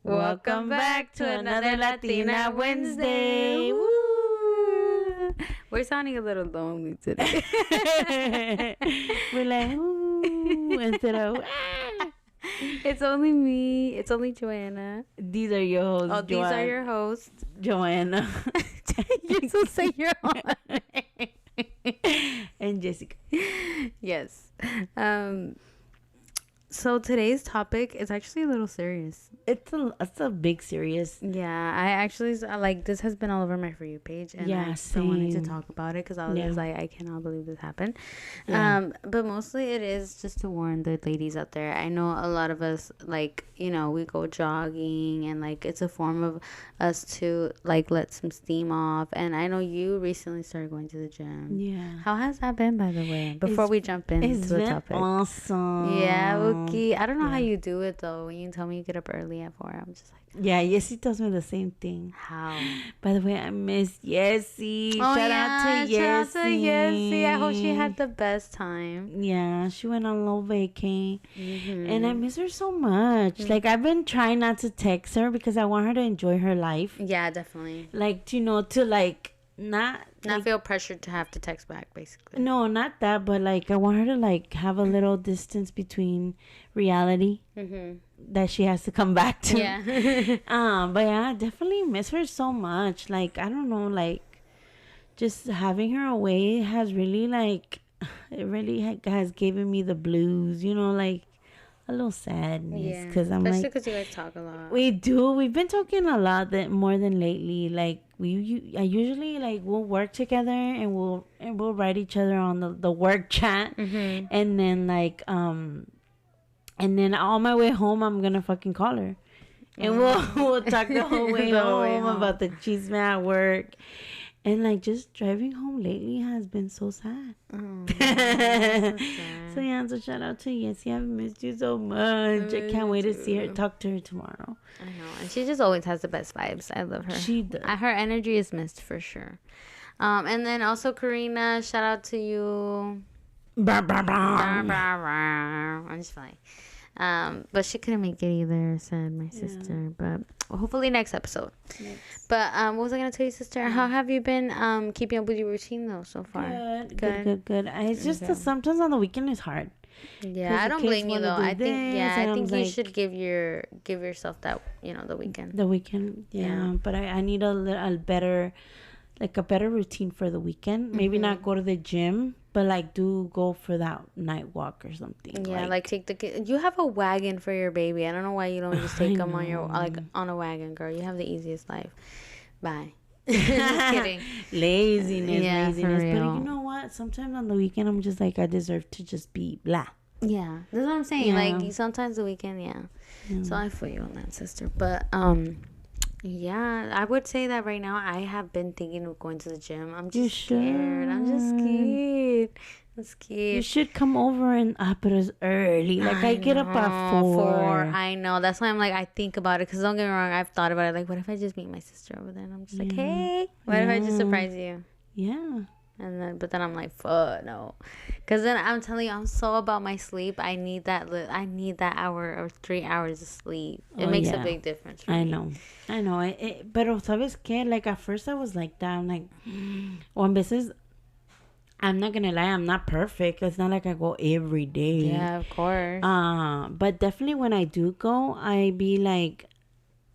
Welcome back to another Latina Wednesday. Woo! We're sounding a little lonely today. We're like, ooh, instead of, It's only me. It's only Joanna. These are your hosts. Oh, these are your hosts. Joanna. You're supposed to say your own. And Jessica. Yes. So today's topic is actually a little serious. It's a big serious. Yeah, I actually like this has been all over my For You page, and I wanted to talk about it because I was like, I cannot believe this happened. Yeah. But mostly it is just to warn the ladies out there. I know a lot of us, like, you know, we go jogging and like it's a form of us to like let some steam off. And I know you recently started going to the gym. Yeah. How has that been, by the way? Before we jump into the topic. Awesome. Yeah, okay. I don't know how you do it though. When you tell me you get up early at 4, I'm just like, yeah, Yessie tells me the same thing. How? By the way, I miss Yessie. Oh, Shout out to Yessie. I hope she had the best time. Yeah, she went on a little vacay. And I miss her so much. Like, I've been trying not to text her because I want her to enjoy her life. Yeah, definitely. Like, you know, to like not feel pressured to have to text back, basically. No, not that, but like I want her to like have a little distance between reality that she has to come back to. Yeah. But yeah, I definitely miss her so much. Like, I don't know, like just having her away has really like it really has given me the blues, you know, like a little sadness because I'm especially like, because you guys talk a lot. We do. We've been talking a lot more than lately. Like I usually like we'll work together and we'll write each other on the work chat, and then like and then on my way home I'm gonna fucking call her, and we'll talk the whole way home about the cheese man at work. And like just driving home lately has been so sad. Oh, so yeah, so shout out to Yessie. I've missed you so much. I can't wait to see her, talk to her tomorrow. I know, and she just always has the best vibes. I love her. She does. Her energy is missed for sure. And then also Karina, shout out to you. I'm just fine. But she couldn't make it either, said my sister. But hopefully next episode. But what was I gonna tell you, sister? How have you been keeping up with your routine though so far? Good. It's just that sometimes on the weekend it's hard. Yeah, I don't blame you though. I think you should give yourself that, you know, the weekend. The weekend, yeah. But I need a better routine for the weekend. Maybe not go to the gym, but like do go for that night walk or something. Yeah, like take the kid. You have a wagon for your baby. I don't know why you don't just take them on your on a wagon, girl. You have the easiest life. Bye. Just kidding. Laziness. But you know what? Sometimes on the weekend I'm just like I deserve to just be blah. Yeah, that's what I'm saying. Yeah. Like sometimes the weekend, So I feel you on that, sister. But yeah, I would say that right now I have been thinking of going to the gym. I'm just scared. I'm just scared. I'm scared. You should come over and up at us early. Like I get up at 4. I know. That's why I'm like I think about it. Because don't get me wrong, I've thought about it. Like, what if I just meet my sister over there? And I'm just like, hey, what if I just surprise you? Yeah. But then I'm like, fuck no, because then I'm telling you, I'm so about my sleep. I need that hour or 3 hours of sleep. It makes a big difference for me. I know. Pero sabes qué? Like at first I was like that. I'm like, one veces, I'm not gonna lie, I'm not perfect. It's not like I go every day. Yeah, of course. But definitely when I do go, I be like,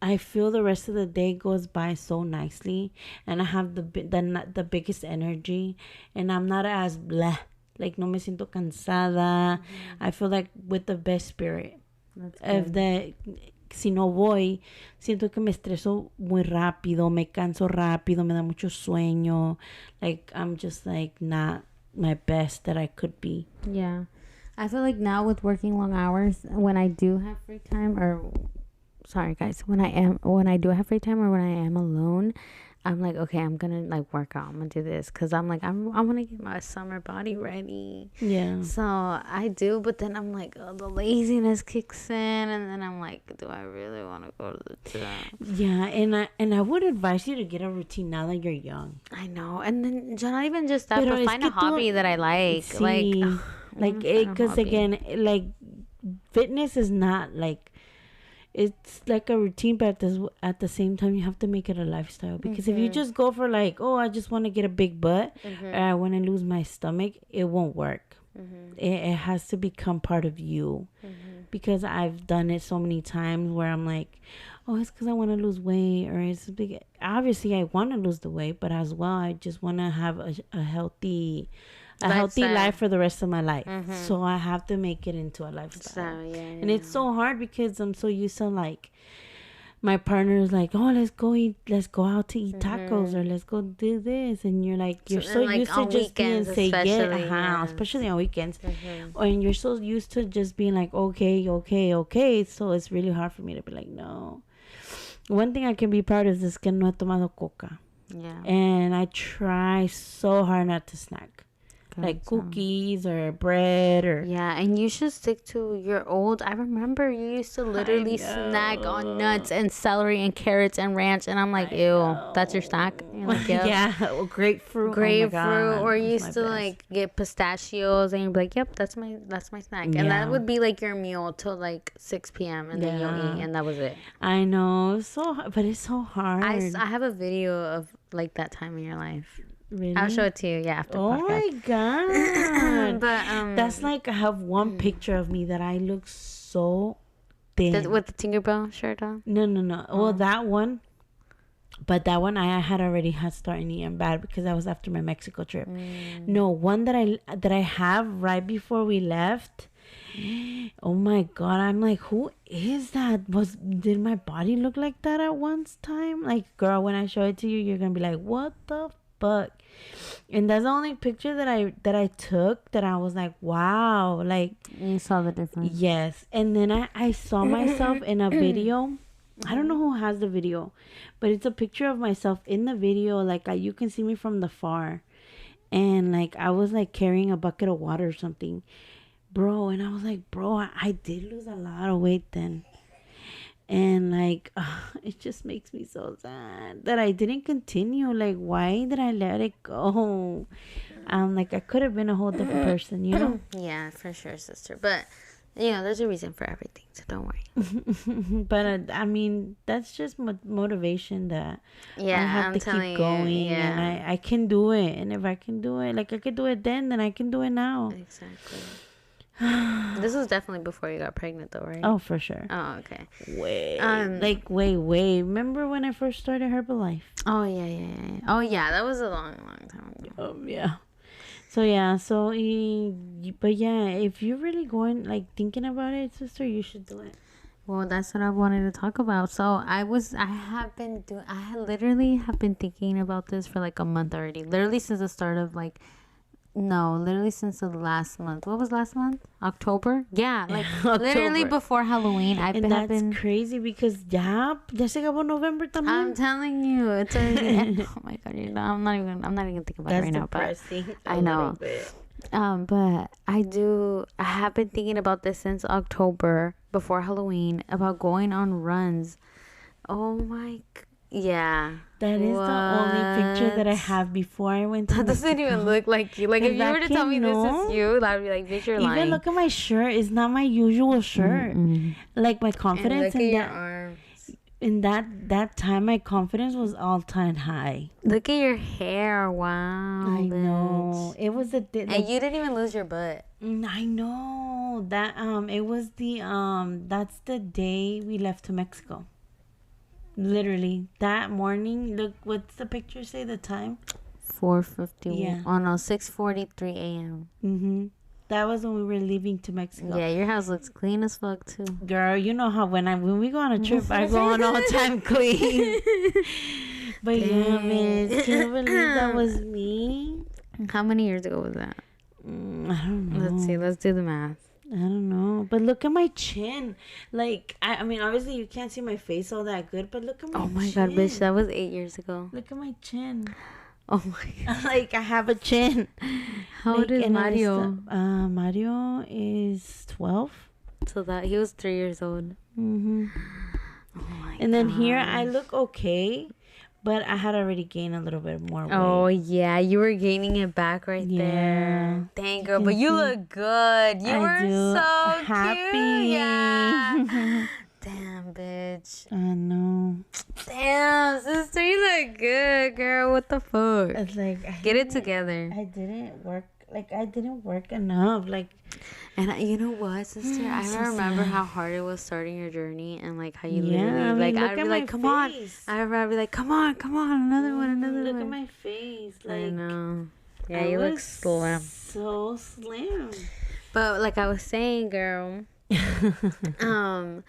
I feel the rest of the day goes by so nicely, and I have the biggest energy, and I'm not as blah. Like no me siento cansada. I feel like with the best spirit. Si no voy, siento que me estreso muy rápido, me canso rápido, me da mucho sueño. Like I'm just like not my best that I could be. Yeah, I feel like now with working long hours, when I do have free time sorry guys, when I do have free time or when I am alone, I'm like, okay, I'm gonna like work out, I'm gonna do this because I'm like I want to get my summer body ready. Yeah, so I do, but then I'm like, oh, the laziness kicks in, and then I'm like, do I really want to go to the gym? Yeah, and I would advise you to get a routine now that you're young. I know, and then not even just that, but find a hobby that I like. Like because again, like fitness is not like it's like a routine, but at the same time, you have to make it a lifestyle. Because if you just go for like, oh, I just want to get a big butt, or I want to lose my stomach, it won't work. It has to become part of you. Because I've done it so many times where I'm like, oh, it's because I want to lose weight, or it's big. Obviously, I want to lose the weight, but as well, I just want to have a healthy life for the rest of my life. So I have to make it into a lifestyle. And it's so hard because I'm so used to like, my partner is like, oh, let's go out to eat tacos, or let's go do this, and you're like, you're so like used to just being say yes, especially on weekends, and you're so used to just being like, okay, so it's really hard for me to be like, no. One thing I can be proud of is que no he tomado coca, and I try so hard not to snack. Like cookies or bread or and you should stick to your old. I remember you used to literally snack on nuts and celery and carrots and ranch, and I'm like, ew, that's your snack. You're like, well, grapefruit, or you used to like get pistachios, and you'd be like, yep, that's my snack, and that would be like your meal till like 6 p.m. and then you'll eat, and that was it. I know, but it's so hard. I have a video of like that time in your life. Really? I'll show it to you, after podcast. My God. But that's like, I have one picture of me that I look so thin. With the Tinkerbell shirt on? No. Well, that one. But that one I had already started eating bad because that was after my Mexico trip. No, one that I have right before we left. Oh my God, I'm like, who is that? Did my body look like that at one time? Like, girl, when I show it to you, you're gonna be like, what the fuck? And that's the only picture that I took that I was like, wow, like, you saw the difference. Yes. And then I saw myself in a video. I don't know who has the video, but it's a picture of myself in the video. Like, you can see me from the far, and like I was like carrying a bucket of water or something, bro. And I was like, bro, I did lose a lot of weight then. And like, it just makes me so sad that I didn't continue. Like, why did I let it go? Like, I could have been a whole different person, you know? Yeah, for sure, sister. But, you know, there's a reason for everything, so don't worry. But, I mean, that's just motivation that I have to keep going. And I can do it. And if I can do it, like, I could do it then I can do it now. Exactly. This was definitely before you got pregnant, though, right? Oh, for sure. Oh, okay. Way. Remember when I first started Herbalife? Oh, yeah. Oh, yeah, that was a long time ago. Yeah. So, yeah. But, yeah, if you're really going, like, thinking about it, sister, you should do it. Well, that's what I wanted to talk about. So, I literally have been thinking about this for, like, a month already. Literally since the start of, like... No, literally since the last month. What was last month? October? Yeah, like literally before Halloween. That's crazy because ya se acabó November también. I'm telling you, it's already. Oh my God, I'm not even thinking about it right now. But I know. But I have been thinking about this since October before Halloween about going on runs. Oh my God. Yeah. That is the only picture that I have before I went to That doesn't even look like you. Like, if you were to tell me this is you, that would be like, bitch, you're lying. Even look at my shirt. It's not my usual shirt. Like, my confidence in that arms. In that time, my confidence was all-time high. Look at your hair. Wow. I know. It was and you didn't even lose your butt. I know. That, it was that's the day we left to Mexico. Literally that morning. Look, what's the picture say? The time? 4:50. Yeah. Oh no, 6:43 a.m. That was when we were leaving to Mexico. Yeah, your house looks clean as fuck too. Girl, you know how when we go on a trip, I go on all time clean. But yeah, man, can you believe that was me? How many years ago was that? I don't know. Let's see. Let's do the math. I don't know, but look at my chin. Like, I mean, obviously you can't see my face all that good, but look at my chin. Oh my God, bitch, that was 8 years ago. Look at my chin. Oh my God. Like, I have a chin. How old is Mario? Mario is 12. So that he was 3 years old. Oh my and then here I look okay. But I had already gained a little bit more weight. Oh, yeah. You were gaining it back there. Dang, girl. But you look good. You were so happy. Cute. Yeah. Damn, bitch. I know. Damn, sister, you look good, girl. What the fuck? It's like, get it together. I didn't work enough. Like, and you know what, sister? I so remember sad. how hard it was starting your journey, and like how you Yeah, literally I mean, like look I'd at be my like, come face. on. I'd be like, come on, another one. Look at my face. Like, I know. Yeah, I you look was slim. so slim. But like I was saying, girl, yeah,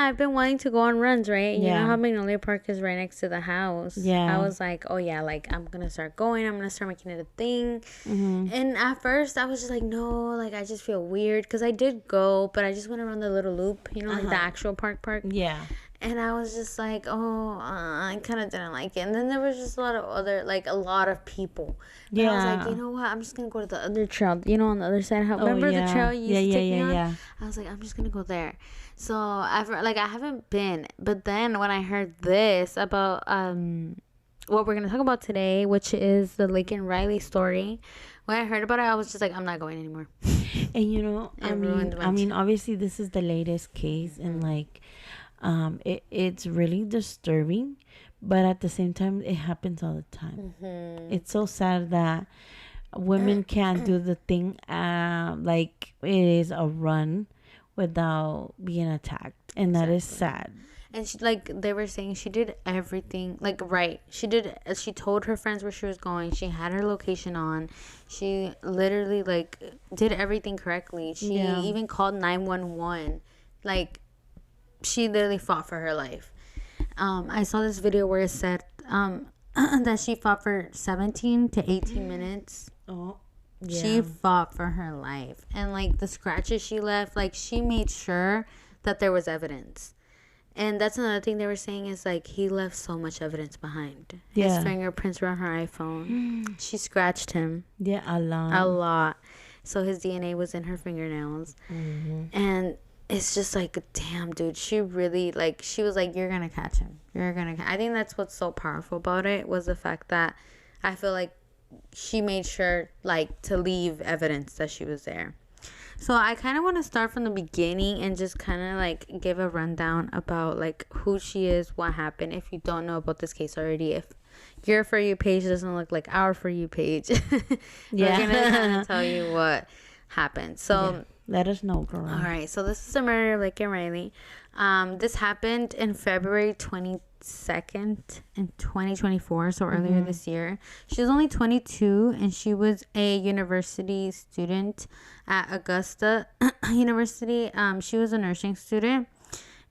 I've been wanting to go on runs, right? And you know how Magnolia Park is right next to the house. Yeah. I was like, oh yeah, like I'm gonna start going. I'm gonna start making it a thing. Mm-hmm. And at first, I was just like, no, like I just feel weird because I did go, but I just went around the little loop, you know, like the actual park. Yeah. And I was just like, oh, I kind of didn't like it. And then there was just a lot of people. But I was like, you know what? I'm just going to go to the other trail, you know, on the other side. Remember the trail you used to take me on? Yeah. I was like, I'm just going to go there. So, I haven't been. But then when I heard this about what we're going to talk about today, which is the Laken Riley story, when I heard about it, I was just like, I'm not going anymore. And, you know, I mean, obviously, this is the latest case. And, like, it's really disturbing, but at the same time it happens all the time. It's so sad that women can't do the thing like it is a run without being attacked, and that is sad. And she, like they were saying, she did everything like right. She told her friends where she was going. She had her location on. She literally like did everything correctly. She even called 911. Like, she literally fought for her life. I saw this video where it said that she fought for 17 to 18 minutes. Oh, yeah. She fought for her life. And, like, the scratches she left, like, she made sure that there was evidence. And that's another thing they were saying is, like, he left so much evidence behind. His fingerprints were on her iPhone. She scratched him. Yeah, a lot. So his DNA was in her fingernails. And it's just like, damn, dude, she really, like, she was like, you're gonna catch him. I think that's what's so powerful about it, was the fact that I feel like she made sure, like, to leave evidence that she was there. So I kind of want to start from the beginning and just kind of, like, give a rundown about, like, who she is, what happened, if you don't know about this case already. If your For You page doesn't look like our For You page, we're gonna kind of tell you what happened. So let us know, girl. All right, so this is the murder of Laken Riley. This happened in February 22nd in 2024, so earlier this year. She was only 22, and she was a university student at Augusta University. She was a nursing student,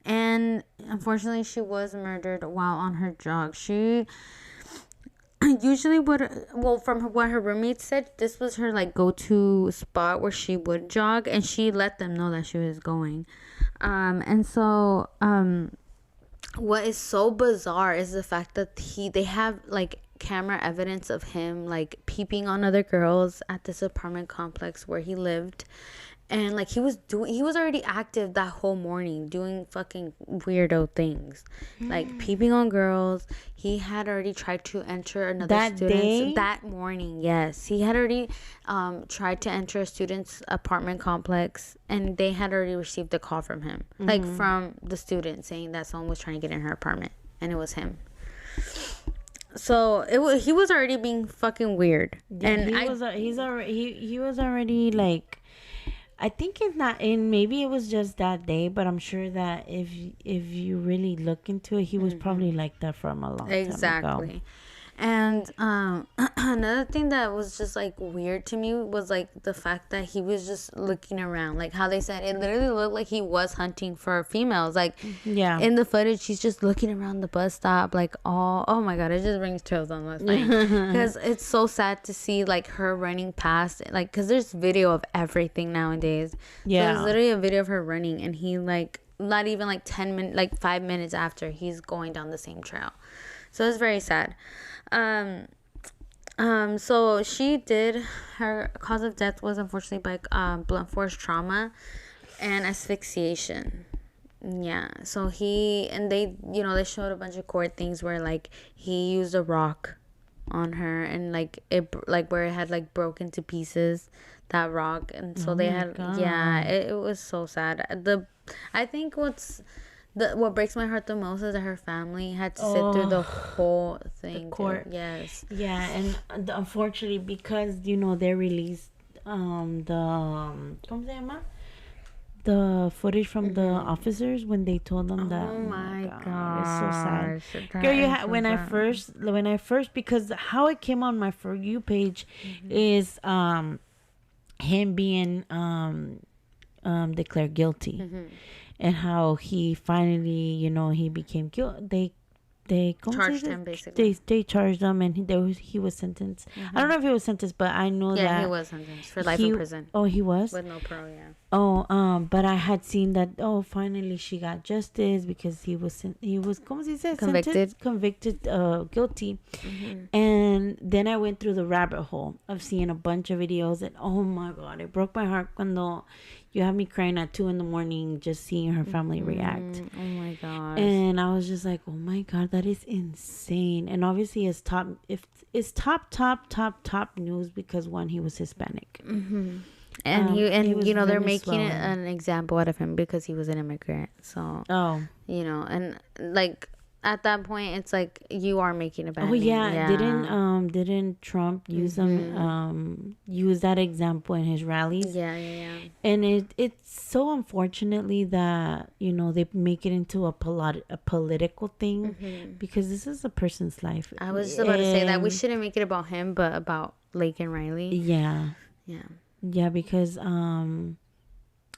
and unfortunately, she was murdered while on her jog. She usually from what her roommates said, this was her like go-to spot where she would jog, and she let them know that she was going. And so what is so bizarre is the fact that they have like camera evidence of him like peeping on other girls at this apartment complex where he lived. And like he was already active that whole morning doing fucking weirdo things, like peeping on girls. He had already tried to enter that morning. Yes, he had already tried to enter a student's apartment complex, and they had already received a call from him, like from the student saying that someone was trying to get in her apartment, and it was him. So he was already being fucking weird, and he was already like. I think it's not, and maybe it was just that day, but I'm sure that if you really look into it, he was probably like that from a long time ago. Exactly. And another thing that was just like weird to me was like the fact that he was just looking around, like how they said it literally looked like he was hunting for females. Like in the footage, she's just looking around the bus stop, like oh my god, it just brings chills on my spine because it's so sad to see like her running past, like because there's video of everything nowadays. Yeah, so there's literally a video of her running, and he like not even like 10 minutes, like 5 minutes after, he's going down the same trail. So it's very sad. So she did, her cause of death was unfortunately by blunt force trauma and asphyxiation. Yeah. So they showed a bunch of court things where like he used a rock on her, and like it, like where it had like broken to pieces, that rock. And so they had, it was so sad. I think what's what breaks my heart the most is that her family had to sit through the whole thing. The court. Yes. Yeah, and unfortunately, because they released ¿cómo se llama? The footage from the officers when they told them that. Oh my god, it's so sad. Girl, when I first, because how it came on my For You page is him being declared guilty, and how he finally, he became guilty. They charged him, basically. They charged him, and he was sentenced. I don't know if he was sentenced, but I know that he was sentenced for life in prison. Oh, he was with no parole. Yeah. Oh, but I had seen that. Oh, finally she got justice because he was ¿cómo se dice? Convicted, guilty. And then I went through the rabbit hole of seeing a bunch of videos, and oh my god, it broke my heart cuando you have me crying at 2 a.m. just seeing her family react. Oh my god. And I was just like, oh my god, that is insane. And obviously it's top news because one, he was Hispanic. And he they're making an example out of him because he was an immigrant. So and like at that point it's like you are making a bad name. Yeah. Didn't Trump use use that example in his rallies? Yeah. And it's so unfortunately that they make it into a political thing, because this is a person's life. I was just about to say that we shouldn't make it about him, but about Laken Riley. Yeah, because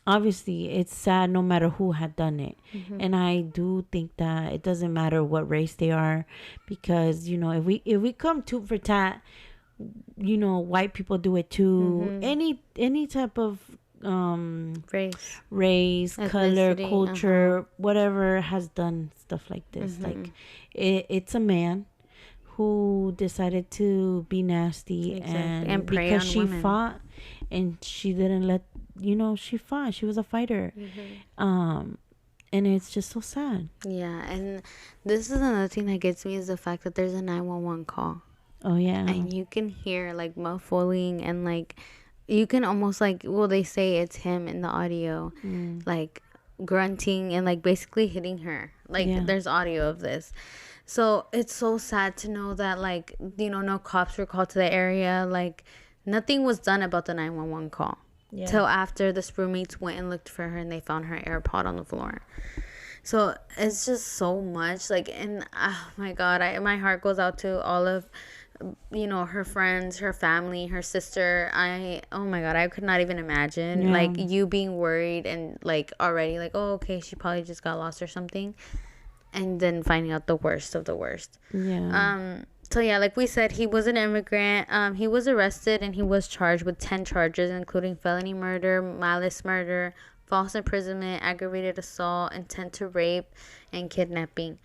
obviously it's sad no matter who had done it. And I do think that it doesn't matter what race they are, because if we come tit for tat, white people do it too. Any type of race, color, culture, whatever, has done stuff like this. Like it's a man who decided to be nasty, and because she women. Fought, and she didn't let she fought. She was a fighter. And it's just so sad. Yeah, and this is another thing that gets me, is the fact that there's a 911 call. Oh yeah. And you can hear like muffling, and like you can almost they say it's him in the audio, like grunting and like basically hitting her. There's audio of this. So it's so sad to know that no cops were called to the area. Nothing was done about the 911 call till after the roommates went and looked for her, and they found her AirPod on the floor. So it's just so much and oh my god, my heart goes out to all of her friends, her family, her sister. Oh my god, I could not even imagine you being worried and already oh okay, she probably just got lost or something, and then finding out the worst of the worst. So yeah, like we said, he was an immigrant. He was arrested and he was charged with 10 charges, including felony murder, malice murder, false imprisonment, aggravated assault, intent to rape, and kidnapping.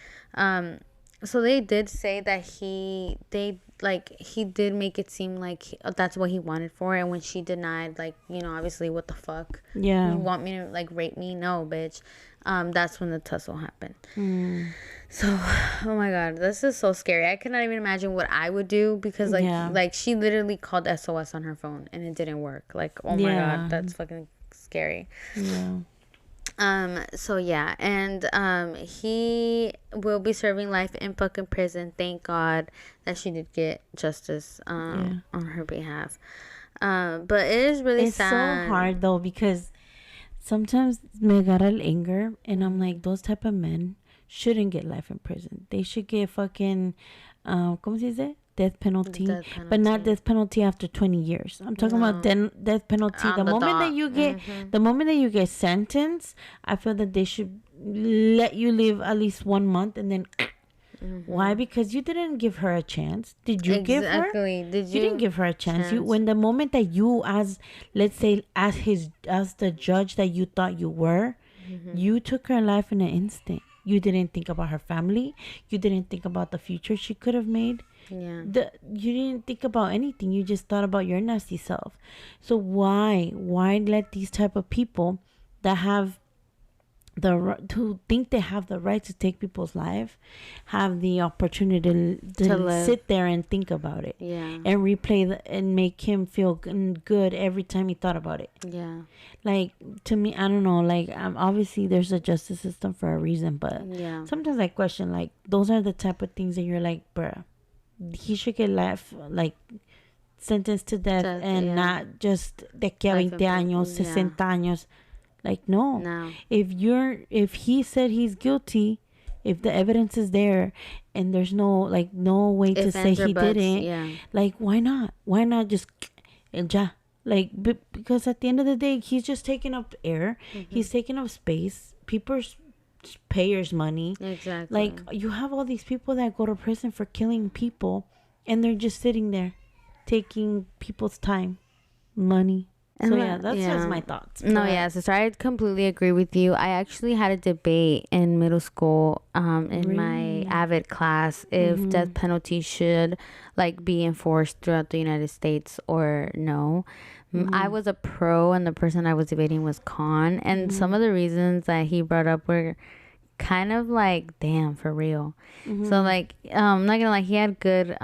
So they did say that he did make it seem like that's what he wanted for it. And when she denied, obviously, what the fuck? Yeah. You want me to rape me? No, bitch. That's when the tussle happened. So, oh my god, this is so scary. I cannot even imagine what I would do, because she literally called SOS on her phone and it didn't work. Oh my god, that's fucking scary. So yeah, and he will be serving life in fucking prison. Thank God that she did get justice on her behalf. But it is really sad. It's so hard though, because sometimes me agarra el anger, and I'm like, those type of men shouldn't get life in prison. They should get fucking ¿cómo se dice? Death penalty, but not death penalty after 20 years. I'm talking about death penalty the moment that you get the moment that you get sentenced. I feel that they should let you live at least 1 month, and then why? Because you didn't give her a chance. Did you give her? You didn't give her a chance. You, when the moment that you, as let's say, as the judge that you thought you were, you took her life in an instant. You didn't think about her family. You didn't think about the future she could have made. Yeah. You didn't think about anything. You just thought about your nasty self. So why let these type of people that have to think they have the right to take people's life, have the opportunity to sit there and think about it, and replay and make him feel good every time he thought about it. Like, to me, I don't know, like, obviously there's a justice system for a reason, but sometimes I question, like, those are the type of things that you're like, bruh, he should get life, like, sentenced to death and not just de que a 20 años, 60 años. Like, no. If he said he's guilty, if the evidence is there and there's no way to say he didn't, like, why not? Why not just ja? Like, because at the end of the day, he's just taking up air. He's taking up space. People's payers' money. Exactly. Like, you have all these people that go to prison for killing people, and they're just sitting there, taking people's time, money. So that's just my thoughts. No, sister, I completely agree with you. I actually had a debate in middle school, in my AVID class, if death penalty should like be enforced throughout the United States or no. I was a pro, and the person I was debating was con, and some of the reasons that he brought up were kind of like, damn, for real. So like, I'm not gonna lie, he had good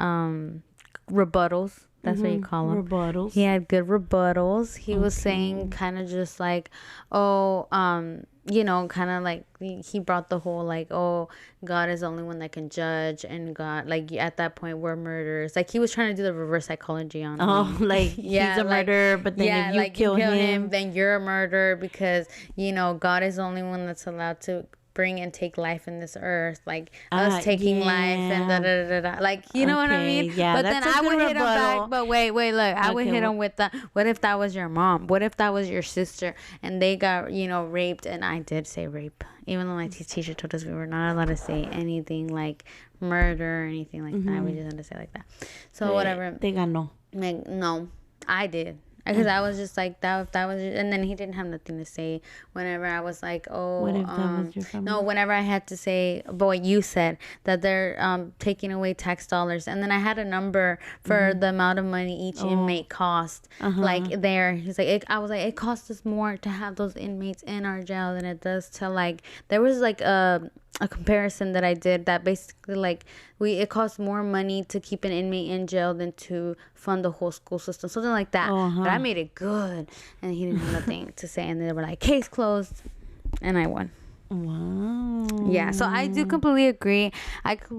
rebuttals. That's what you call them. Rebuttals. He had good rebuttals. He was saying kind of just like, you know, kind of like he brought the whole like, oh, God is the only one that can judge, and God, like, at that point we're murderers. Like, he was trying to do the reverse psychology on him. Like, he's a murderer, but then if you kill him, then you're a murderer, because, you know, God is the only one that's allowed to bring and take life in this earth, like us taking life and da da da da. Like, you know what I mean? Yeah, but then I would hit him back. But wait, look, I would hit him with the, what if that was your mom? What if that was your sister and they got, you know, raped? And I did say rape, even though my teacher told us we were not allowed to say anything like murder or anything like that. We just had to say like that. So whatever. They got no. Like, no, I did. Because I was just like, that was, and then he didn't have nothing to say whenever I was like, oh, what if that was your family? No, whenever I had to say, but what you said, that they're taking away tax dollars, and then I had a number for the amount of money each inmate cost, like there. He's like, I was like, it costs us more to have those inmates in our jail than it does to, like, there was like a comparison that I did that basically, like, it costs more money to keep an inmate in jail than to fund the whole school system, something like that. But I made it good, and he didn't have nothing to say, and they were like, case closed, and I won. Wow. Yeah, so I do completely agree. It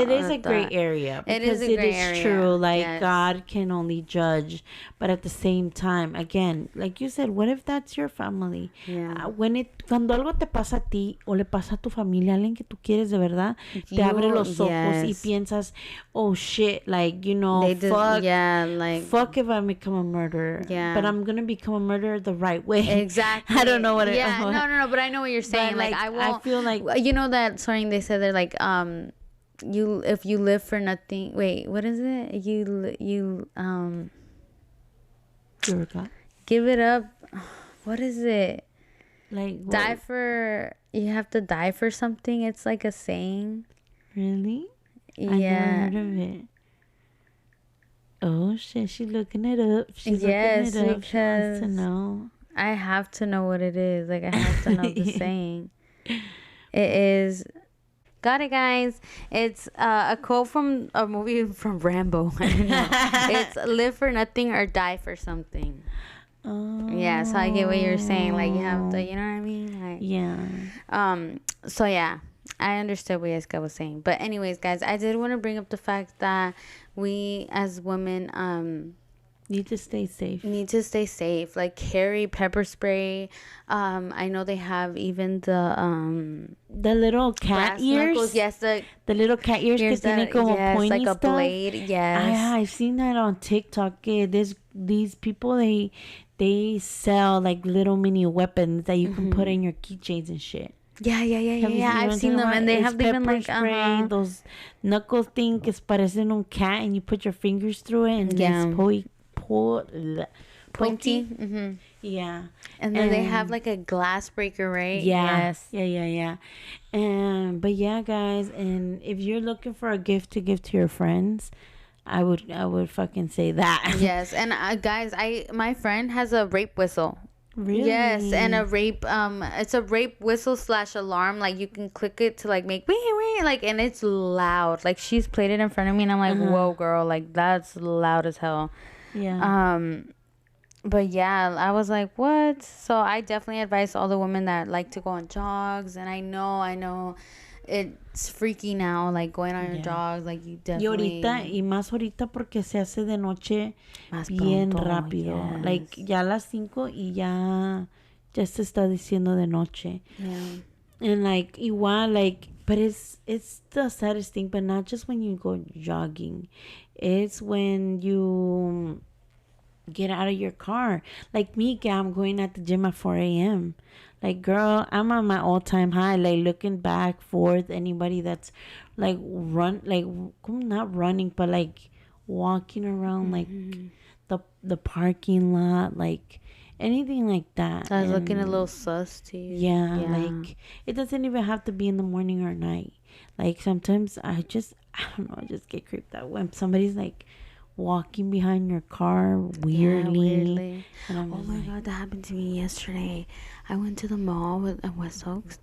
is a great area, because it is true. Like, God can only judge, but at the same time, again, like you said, what if that's your family? Cuando algo te pasa a ti o le pasa a tu familia, alguien que tú quieres de verdad, te abre los ojos y piensas, oh shit, like, you know, fuck if I become a murderer, but I'm gonna become a murderer the right way. Exactly. I don't know what. No, but I know what you're saying. But, like, I feel like, you know that song they said, they're like, if you live for nothing, wait, what is it? You give it up. What is it? Like, you have to die for something. It's like a saying. Really? Yeah. I never heard of it. Oh shit, she's looking it up. She's looking it up. She wants to know. I have to know what it is. Like, I have to know the saying. It is. Got it, guys. It's a quote from a movie from Rambo. I don't know. It's live for nothing or die for something. Oh. Yeah, so I get what you're saying. Like, you have to, you know what I mean? Like, yeah. So, yeah. I understood what Jessica was saying. But anyways, guys, I did want to bring up the fact that we as women need to stay safe. Like, carry pepper spray. I know they have even the little cat ears. Knuckles. Yes, the little cat ears que tienen como pointy like a stuff. blade. Yes. I've seen that on TikTok. These people, they sell like little mini weapons that you can put in your keychains and shit. Yeah. I've seen them, and they have even like spray, those knuckle thing que parecen un cat, and you put your fingers through it, and it's pointy. Yeah. And then they have like a glass breaker, right? Yeah. Yes. Yeah. But yeah, guys, and if you're looking for a gift to give to your friends, I would fucking say that. Yes. And guys, my friend has a rape whistle. Really? Yes, and a rape it's a rape whistle / alarm. Like you can click it to like make wee wee, like, and it's loud. Like she's played it in front of me and I'm like, whoa girl, like that's loud as hell. Yeah. But yeah, I was like, what? So I definitely advise all the women that like to go on jogs, and I know it's freaky now, like going on your jogs, like you definitely. Y más ahorita porque se hace de noche más bien pronto, rápido. yes. Like ya a las 5 y ya se está diciendo de noche. Yeah. And like igual, like, but it's the saddest thing, but not just when you go jogging. It's when you get out of your car. Like me, I'm going at the gym at 4 a.m. Like, girl, I'm on my all-time high. Like, looking back, forth, anybody that's like not running, but like walking around, like the parking lot, like anything like that. I was looking a little sus to you. Yeah, like it doesn't even have to be in the morning or night. Like sometimes I don't know, I just get creeped out when somebody's like walking behind your car weirdly. And oh my god, that happened to me yesterday. I went to the mall at West Oaks,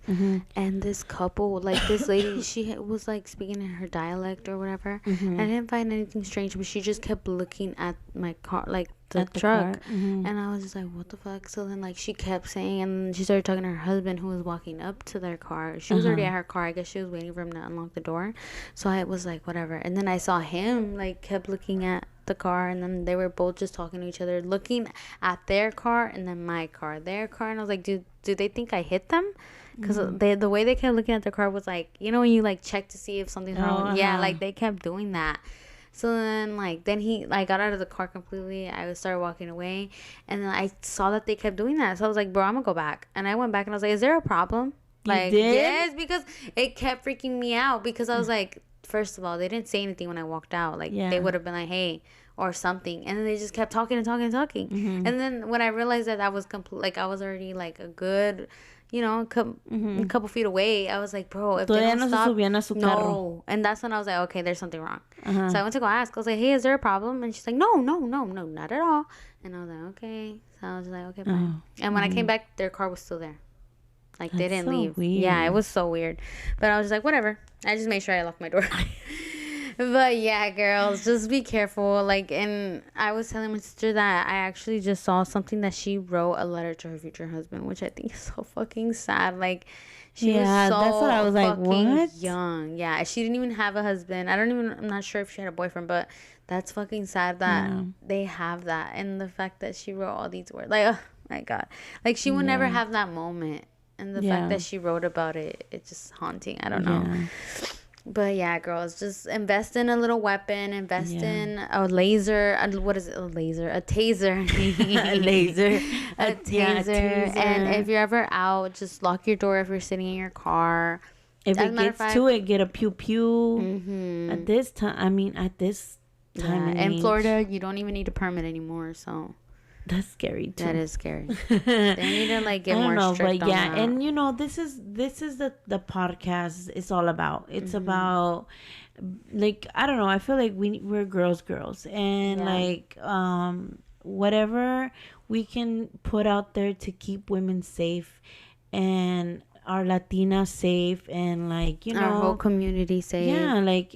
and this couple, like this lady, she was like speaking in her dialect or whatever. I didn't find anything strange, but she just kept looking at my car, like the truck, and I was just like, what the fuck? So then like she kept saying, and she started talking to her husband who was walking up to their car. She was already at her car. I guess she was waiting for him to unlock the door. So I was like, whatever. And then I saw him like kept looking at the car, and then they were both just talking to each other, looking at their car and then my car, their car, and I was like, do they think I hit them? Because the way they kept looking at their car was like, you know when you like check to see if something's wrong. Yeah, like they kept doing that. So then he like got out of the car completely. I started walking away, and then I saw that they kept doing that. So I was like, bro, I'm gonna go back. And I went back and I was like, is there a problem? Like, you did? Yes, because it kept freaking me out, because I was like, first of all, they didn't say anything when I walked out. Like they would have been like, hey, or something, and then they just kept talking and talking and talking. And then when I realized that I was like I was already like a good, you know, a couple feet away, I was like, bro, if they don't stop, no. And that's when I was like, okay, there's something wrong. So I went to go ask. I was like, hey, is there a problem? And she's like, no, not at all. And I was like, okay. So I was like, okay, fine. And when I came back, their car was still there. Like, they didn't leave. Weird. Yeah, it was so weird. But I was just like, whatever. I just made sure I locked my door. But yeah, girls, just be careful. Like, and I was telling my sister that I actually just saw something that she wrote a letter to her future husband, which I think is so fucking sad. Like, she was so that's what I was like, what? young. Yeah, she didn't even have a husband. I'm not sure if she had a boyfriend, but that's fucking sad that they have that. And the fact that she wrote all these words, like, oh my God. Like, she would never have that moment. And the fact that she wrote about it, it's just haunting. I don't know. But yeah, girls, just invest in a little weapon. Invest in a laser. What is it? A laser? A taser. A laser. A taser. And if you're ever out, just lock your door if you're sitting in your car. If it gets to it, get a pew pew. At this time, in Florida, you don't even need a permit anymore. So that's scary too. That is scary. They need to like get more strict but yeah, on that. and you know, this is the podcast is all about. It's about, like, I don't know, I feel like we're girls, and like whatever we can put out there to keep women safe and our Latinas safe, and like, you know, our whole community safe. Yeah, like,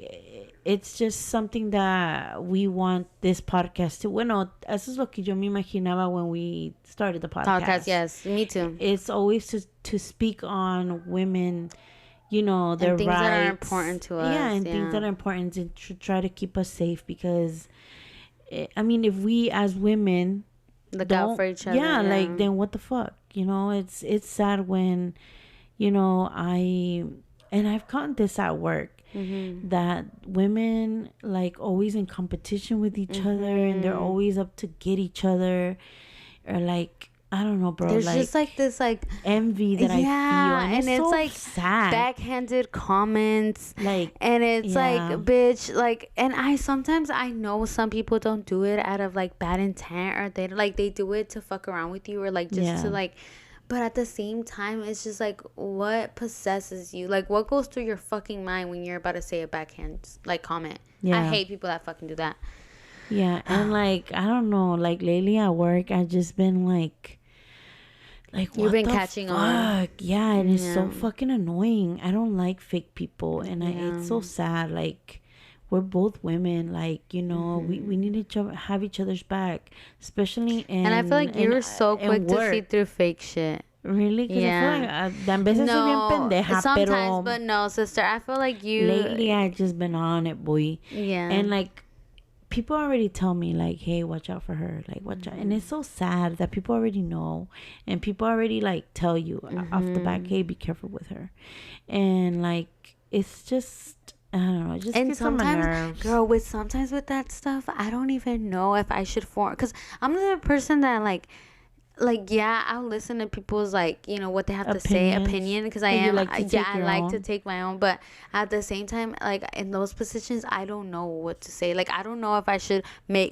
it's just something that we want this podcast to. Bueno, eso es lo que yo me imaginaba when we started the podcast. Yes, me too. It's always to speak on women, you know, their and things rights. that are important to us. Yeah, and things that are important, and to try to keep us safe, because, I mean, if we as women look out for each other. Yeah, like, then what the fuck? You know, it's sad when, you know, I've gotten this at work. That women like always in competition with each other, and they're always up to get each other, or like, I don't know, bro. There's like, just like this like envy that I feel, and it's so like sad. Backhanded comments, like, and it's like, bitch, like, and I know some people don't do it out of like bad intent, or they do it to fuck around with you, or like just to like. But at the same time, it's just like, what possesses you? Like, what goes through your fucking mind when you're about to say a backhand, like, comment? Yeah. I hate people that fucking do that. Yeah, and, like, I don't know. Like, lately at work, I've just been, like, Like, you've been catching on. Yeah, and it's so fucking annoying. I don't like fake people, and it's so sad. Like, we're both women. Like, you know, we need to have each other's back, especially in. And I feel like you're so quick to see through fake shit. Really? Because I feel like sometimes, but no, sister. I feel like you. Lately, I just been on it, boy. Yeah. And like, people already tell me like, hey, watch out for her, like watch out. And it's so sad that people already know, and people already like tell you off the back, hey, be careful with her. And like, it's just, I don't know, it just gets on my nerves. Girl, sometimes with that stuff, I don't even know if I should form, because I'm the person that yeah, I'll listen to people's like, you know, what they have to say, opinion, because I like to take my own, but at the same time, like in those positions, I don't know what to say. Like, I don't know if I should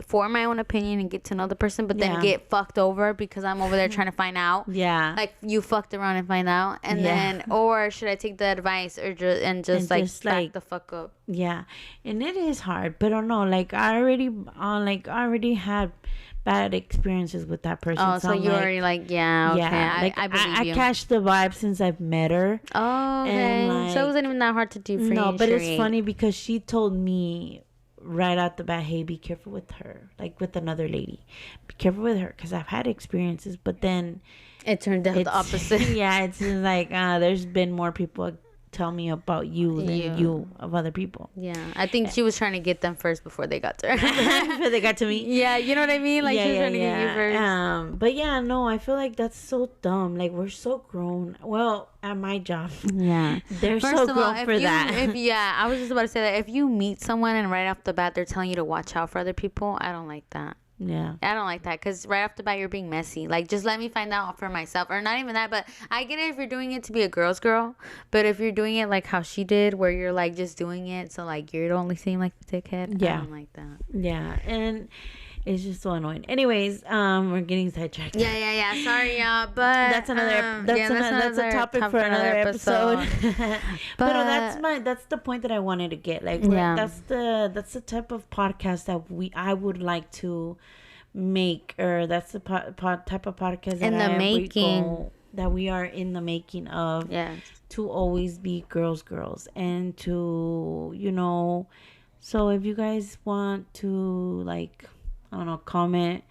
form my own opinion and get to know the person, but then get fucked over because I'm over there trying to find out. Yeah, like you fucked around and find out, and then, or should I take the advice or just back the fuck up? Yeah, and it is hard, but I don't know. Like I already had bad experiences with that person. Oh, so you already like, yeah, okay. Yeah, like I believe you. I catch the vibe since I've met her. Oh, okay. And so it wasn't even that hard to do for you. No, but it's funny because she told me right out the bat, hey, be careful with her, like with another lady. Be careful with her, because I've had experiences, but then it turned out the opposite. Yeah, it's like there's been more people tell me about you than you of other people. Yeah, I think she was trying to get them first before they got to her. Before they got to me. Yeah, you know what I mean? Like, she was trying to get you first. But yeah, no, I feel like that's so dumb. Like, we're so grown. Well, at my job. Yeah. They're first so grown for that. I was just about to say that if you meet someone and right off the bat they're telling you to watch out for other people, I don't like that. Yeah, I don't like that, because right off the bat you're being messy. Like, just let me find out for myself, or not even that, but I get it if you're doing it to be a girl's girl, but if you're doing it like how she did, where you're like just doing it so like you're only seem like the dickhead, I don't like that. Yeah, and it's just so annoying. Anyways, we're getting sidetracked. Yeah. Sorry, y'all, but that's a topic for another episode. But that's the point that I wanted to get. Like, that's the type of podcast that I would like to make, or that's the type of podcast that we are in the making of. Yeah. To always be girls, and to, you know, so if you guys want to, like, I don't know, comment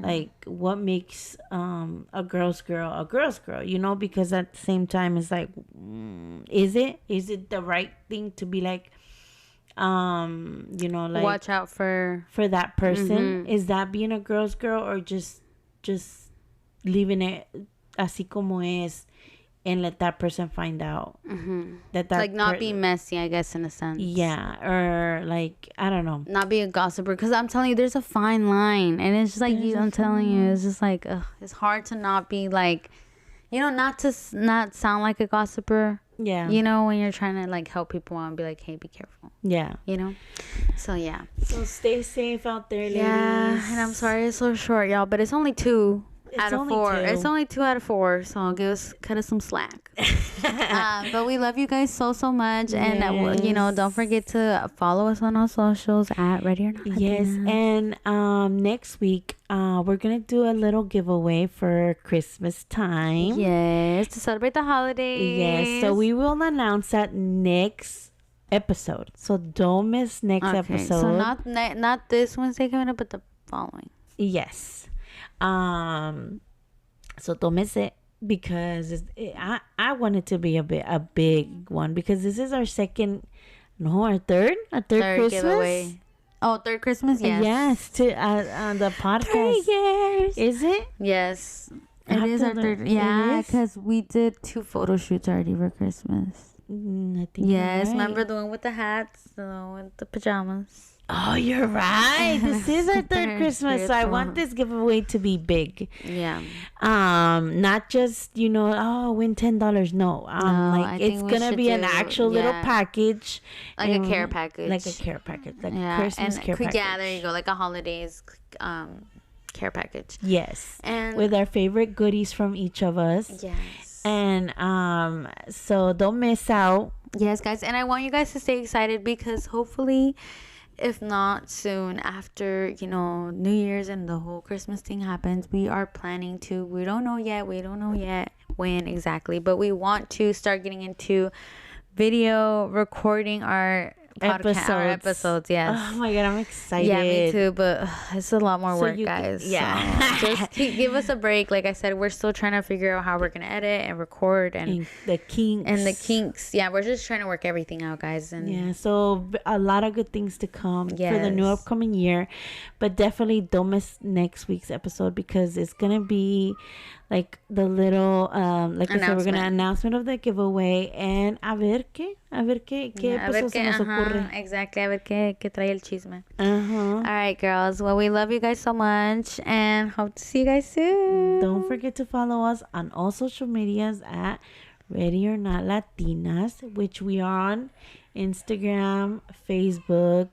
like what makes a girl's girl, you know, because at the same time it's like, is it the right thing to be like, you know, like watch out for that person? Is that being a girl's girl, or just leaving it así como es and let that person find out that like not being messy, I guess, in a sense. Yeah, or like, I don't know, not be a gossiper, because I'm telling you, there's a fine line, and it's just like I'm telling you, it's just like it's hard to not be like, you know, not sound like a gossiper. Yeah, you know, when you're trying to like help people out and be like, hey, be careful. Yeah, you know. So yeah, so stay safe out there, ladies. Yeah, and I'm sorry it's so short, y'all, but it's only 2 out of 4. It's only 2 out of 4, so cut us some slack. But we love you guys so much. Yes. And you know, don't forget to follow us on our socials at Ready or Not. Yes. And next week we're gonna do a little giveaway for Christmas time. Yes, to celebrate the holidays. Yes, so we will announce that next episode, so don't miss next episode. So not this Wednesday coming up, but the following. Yes. So don't miss it, because I want it to be a big one, because this is our third Christmas giveaway. Oh, third Christmas, yes, to on the podcast. 3 years, is it? Yes, it is our third. Yeah, because we did 2 photo shoots already for Christmas. I think yes, remember the one with the hats, the one with the pajamas. Oh, you're right. This is our third Christmas, so I want this giveaway to be big. Yeah. Not just, you know, win $10. No. Like, it's gonna be an actual little package, like a care package, like Christmas care package. Yeah, there you go, like a holidays care package. Yes. And with our favorite goodies from each of us. Yes. And so don't miss out. Yes, guys, and I want you guys to stay excited, because hopefully if not soon, after, you know, New Year's and the whole Christmas thing happens, we are planning to, we don't know yet when exactly, but we want to start getting into video recording our episodes. Yes. Oh my god, I'm excited. Yeah, me too, but it's a lot more work, guys. Yeah. So just give us a break. Like I said, we're still trying to figure out how we're gonna edit and record and the kinks. Yeah, we're just trying to work everything out, guys. And yeah, so a lot of good things to come for the new upcoming year, but definitely don't miss next week's episode, because it's gonna be like the little like I said, we're gonna announcement of the giveaway, and a ver qué episodio se nos ocurre. Exactly, a ver qué trae el chisme. All right, girls, well, we love you guys so much and hope to see you guys soon. Don't forget to follow us on all social medias at Ready or Not Latinas, which we are on Instagram, Facebook,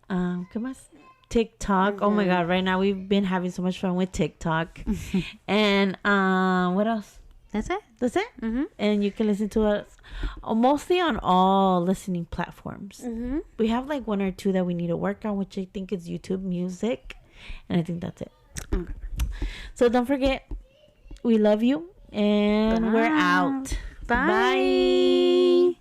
¿qué más? TikTok. Oh my god, right now we've been having so much fun with TikTok. And what else? That's it. And you can listen to us mostly on all listening platforms. We have like one or two that we need to work on, which I think is YouTube Music, and I think that's it. So don't forget, we love you, and we're out. Bye.